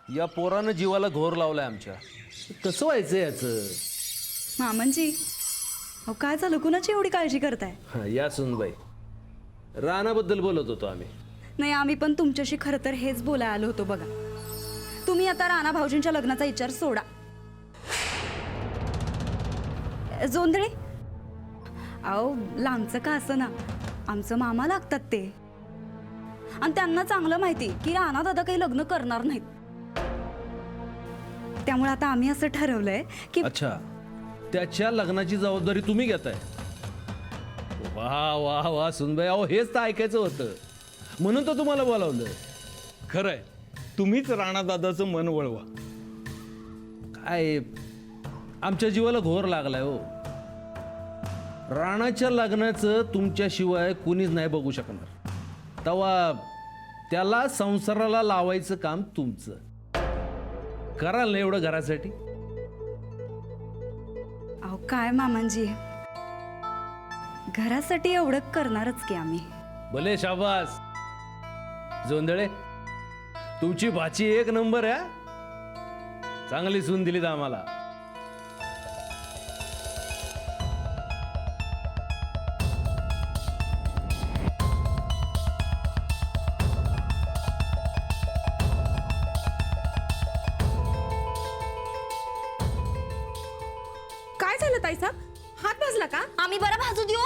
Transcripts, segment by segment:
या पोरानं जीवाला घोर लावलाय आमच्या. कसं व्हायचं याचं? मामांजी, अहो काय झालं, कुणाची एवढी काळजी करताय? या सुनबाई, रानाबद्दल बोलत होतो आम्ही. नाही, आम्ही पण तुमच्याशी खरं तर हेच बोलायला आलो होतो. बघा, तुम्ही आता राणा भाऊजींच्या लग्नाचा विचार सोडा. जोंधळे, अहो लांबचं का असं ना, आमचं मामा लागतात ते, आणि त्यांना चांगलं माहिती की राणा दादा काही लग्न करणार नाहीत. त्यामुळे आता आम्ही असं ठरवलंय की अच्छा, त्याच्या लग्नाची जबाबदारी तुम्ही घेताय? वा वा वा सुनबाई, अहो हेच तर ऐकायचं होतं, म्हणून तर तुम्हाला बोलावलं. खरंय, तुम्हीच राणा दादाचं मन वळवा. काय आमच्या जीवाला घोर लागलाय हो. राणाच्या लग्नाचं तुमच्याशिवाय कुणीच नाही बघू शकणार. तेव्हा त्याला संसाराला लावायचं काम तुमचं. कराल ना एवढं घरासाठी? अहो काय मामांजी, घरासाठी एवढं करणारच की आम्ही. भले शाबास. जोंधळे, तुमची भाची एक नंबर आहे. चांगली सून दिलीत आम्हाला. काय झालं ताईसाहेब, हात भाजला का? आम्ही बरं भाजू देऊ,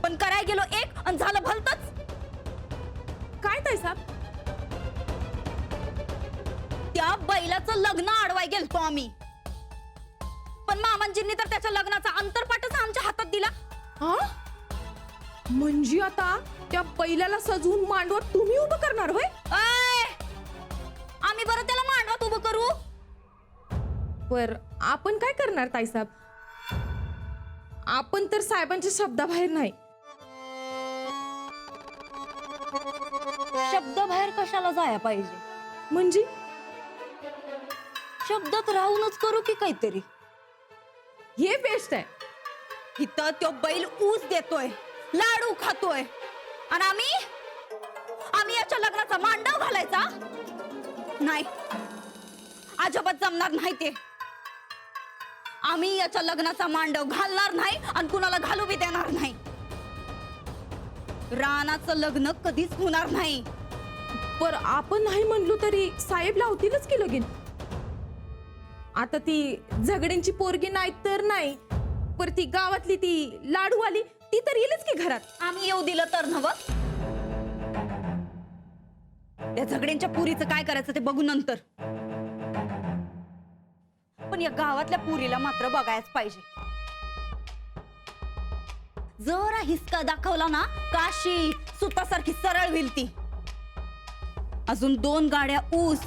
पण कराय गेलो एक आणि झालं भलतच. काय ताईसाहेब? त्या बैलाचं लग्न अडवाय गेलतो आम्ही, पण मामांजींनी तर त्याच्या लग्नाचा अंतरपाठच आमच्या हातात दिला. हा, म्हणजे आता त्या बैलाला सजवून मांडवत तुम्ही उभं करणार होय? आम्ही बरं त्याला मांडवात उभं करू? बर, आपण काय करणार ताईसाहेब? आपण तर साहेबांच्या शब्दाबाहेर नाही. शब्द बाहेर कशाला जाया पाहिजे? म्हणजे शब्दात राहूनच करू की काहीतरी. हे बेस्ट आहे. इथं तो बैल ऊस देतोय, लाडू खातोय, आणि आम्ही याच्या लग्नाचा मांडव घालायचा नाही. अजिबात जमणार नाही ते. आम्ही याच्या लग्नाचा मांडव घालणार नाही आणि कुणाला घालू बी देणार नाही. राणाचं लग्न कधीच होणार नाही. पर आपण नाही म्हणलो तरी साहेब लावतीलच की लगीन. आता ती झगड्यांची पोरगी नाही तर नाही, पर ती गावातली ती लाडूवाली ती तर येईलच की घरात. आम्ही येऊ दिलं तर नव. त्या झगड्यांच्या पुरीचं काय करायचं ते बघू नंतर, पण या गावातल्या पुरीला मात्र बघायच पाहिजे. जरा हिसका दाखवला ना, काशी सुतासारखी सरळ होईल ती. अजून 2 गाड्या ऊस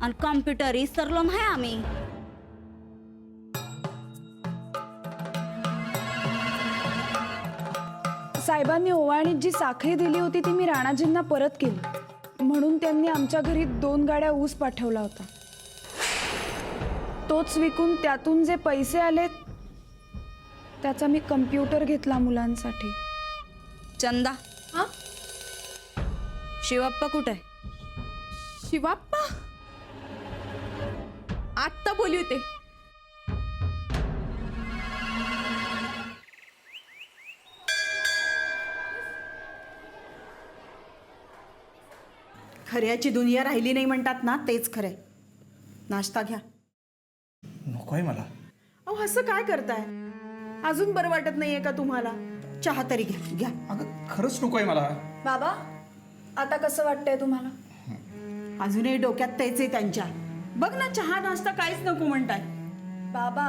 आणि कॉम्प्युटरही सरलो नाही आम्ही. साहेबांनी ओवाळणीत जी साखळी दिली होती ती मी राणाजींना परत केली, म्हणून त्यांनी आमच्या घरी 2 गाड्या ऊस पाठवला होता. तोच विकून त्यातून जे पैसे आले त्याचा मी कम्प्युटर घेतला मुलांसाठी. चंदा, हा, शिवप्पा कुठे आहे? शिवाप्पा आत्ता बोली होते. खऱ्याची दुनिया राहिली नाही म्हणतात ना, तेच खरंय. नाश्ता घ्या. नकोय मला. अहो असं काय करताय? अजून बरं वाटत नाहीये का तुम्हाला? चहा तरी घ्या. घ्या. अगं खरंच नकोय मला. बाबा, आता कसं वाटतंय तुम्हाला? अजूनही डोक्यात तेच आहे त्यांच्या. बघ ना, चहा नाश्ता काहीच नको म्हणताय. बाबा,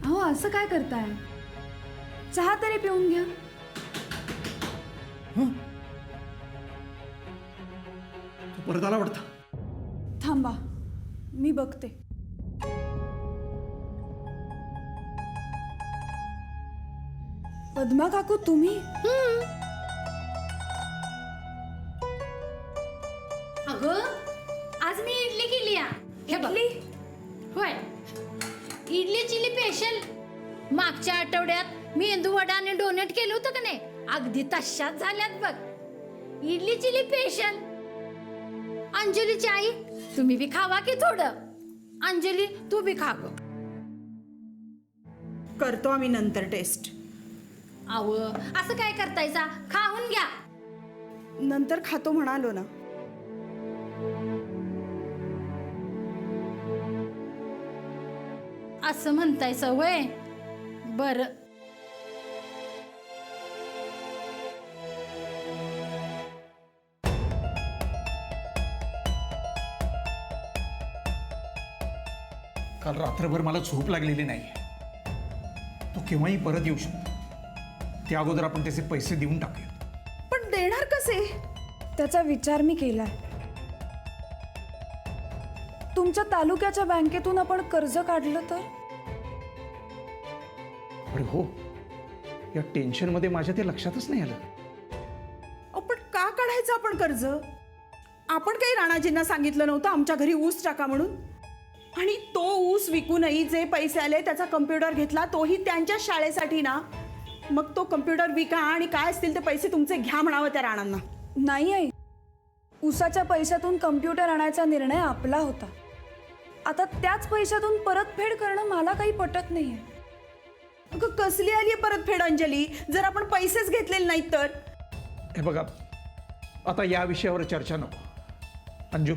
अहो असं काय करताय? चहा तरी पिऊन घ्या. तू परत आला वाटतं. थांबा, मी बघते. पद्मा काकू, तुम्ही? अगं, आज मी इडली केली इडली? होय, इडली चिली स्पेशल. मागच्या आठवड्यात मेंदू वडा आणि डोनेट केलं होतं का नाही, अगदी तशाच झाल्यात बघ. Idli chilli special. अंजलीची आई तुम्ही बी खावा की थोडं. अंजली तू बी खा ग. करतो आम्ही नंतर टेस्ट. अव असं काय करतायचा, खाऊन घ्या. नंतर खातो म्हणालो ना. असं म्हणताय सवय. बर. काल रात्रभर मला झोप लागलेली नाही. तो केव्हाही परत येऊ शकतो. त्या अगोदर आपण त्याचे पैसे देऊन टाकूया. पण देणार कसे? त्याचा विचार मी केलाय. तुमच्या तालुक्याच्या बँकेतून आपण कर्ज काढलं तर? अरे हो, या टेन्शनमध्ये माझ्या ते लक्षातच नाही आलं. आपण का काढायचं आपण कर्ज? आपण काही राणाजींना सांगितलं नव्हतं आमच्या घरी ऊस टाका म्हणून? आणि तो ऊस विकूनही जे पैसे आले त्याचा कम्प्युटर घेतला, तोही त्यांच्या शाळेसाठी ना. मग तो कम्प्युटर विका आणि काय असतील ते पैसे तुमचे घ्या म्हणावं त्या राणांना. नाही आई, ऊसाच्या पैशातून कम्प्युटर आणायचा निर्णय आपला होता. आता त्याच पैशातून परतफेड करणं मला काही पटत नाहीये. अगं कसली आली परतफेड अंजली, जर आपण पैसेच घेतलेले नाहीत तर? हे बघा, आता या विषयावर चर्चा नको. अंजू,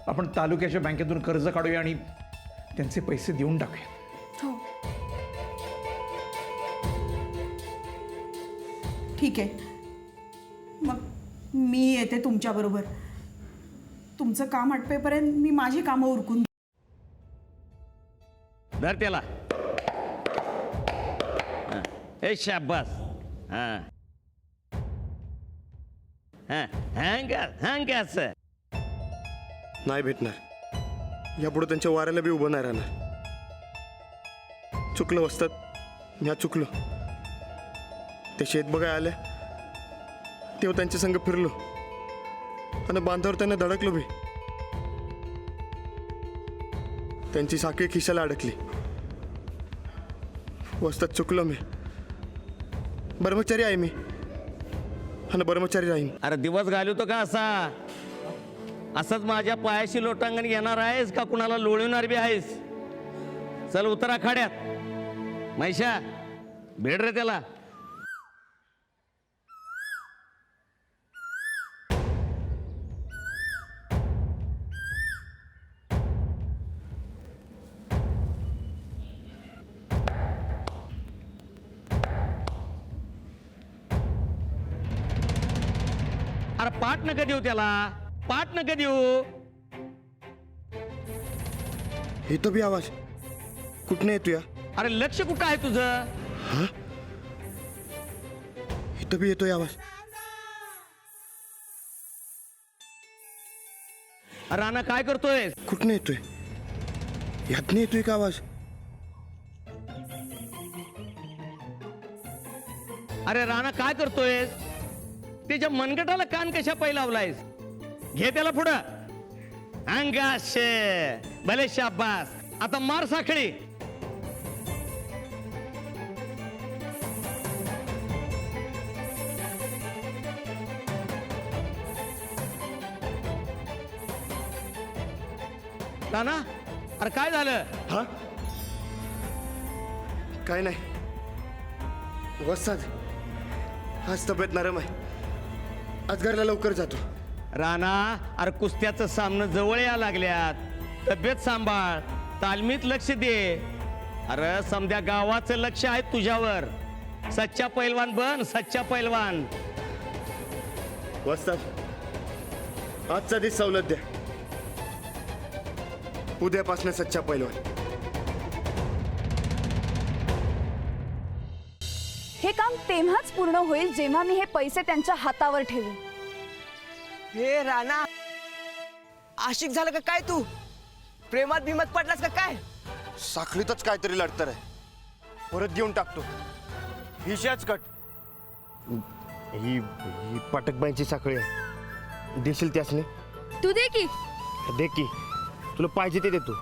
आपण तालुक्याच्या बँकेतून कर्ज काढूया आणि त्यांचे पैसे देऊन टाकूया. हो. ठीक आहे, मग मी येते तुमच्याबरोबर. तुमचं काम आटपेपर्यंत मी माझी कामं उरकून. धर त्याला. ए शाबास. हँग असं नाही भेटणार. यापुढे त्यांच्या वाऱ्याला बी उभं नाही राहणार. चुकलं वस्तात, ह्या चुकलो. ते शेत बघाय आले तेव्हा त्यांच्या संग फिरलो आणि बांधावर त्यांना धडकलो बी. त्यांची साखळी खिशाला अडकली. वस्तात चुकलो मी. ब्रह्मचारी आहे मी आणि ब्रह्मचारी राहीन. अरे दिवस घालवतो का असा? असंच माझ्या पायाशी लोटांगण घेणार आहेस का कुणाला लोळवणार बी आहेस? चल उतरा खाड्यात. मैशा भेट रे त्याला. अरे पाठ नका देऊ त्याला, पाठ नका देऊ. येतो बी आवाज. कुठनं येतो या? अरे लक्ष कुठं आहे तुझं? इथं बी येतोय आवाज. राणा काय करतोय? कुठनं येतोय? यातनं येतोय का आवाज? अरे राणा काय करतोय? त्याच्या मनगटाला कान कशा पाय लावलायस? घे त्याला पुढं. अंगाशे भले शाबास. आता मार साखळी. राणा अरे काय झालं? हा काय नाही. वस्ताद, आज तब्येत नरम आहे. आज घरला लवकर जातो. राणा अरे कुस्त्याचं सामनं जवळ या लागल्यात. तब्येत सांभाळ, तालमीत लक्ष दे. अरे समध्या गावाचं लक्ष आहे तुझ्यावर. सच्चा पैलवान बन, सच्चा पैलवान. वस्ताद, आजचा दिवस सवलत द्या. उद्यापासून सच्चा पैलवान. हे काम तेव्हाच पूर्ण होईल जेव्हा मी हे पैसे त्यांच्या हातावर ठेवेन. हे राणा, आशिक झालं का काय तू? प्रेमात भीमात पडलास का काय? साखळीतच काहीतरी लढतर आहे. परत घेऊन टाकतो. हिशाच कट. ही पाटकबाईंची साखळी आहे. देशील त्यासने? तू दे की. दे की. तुला पाहिजे ते देतो.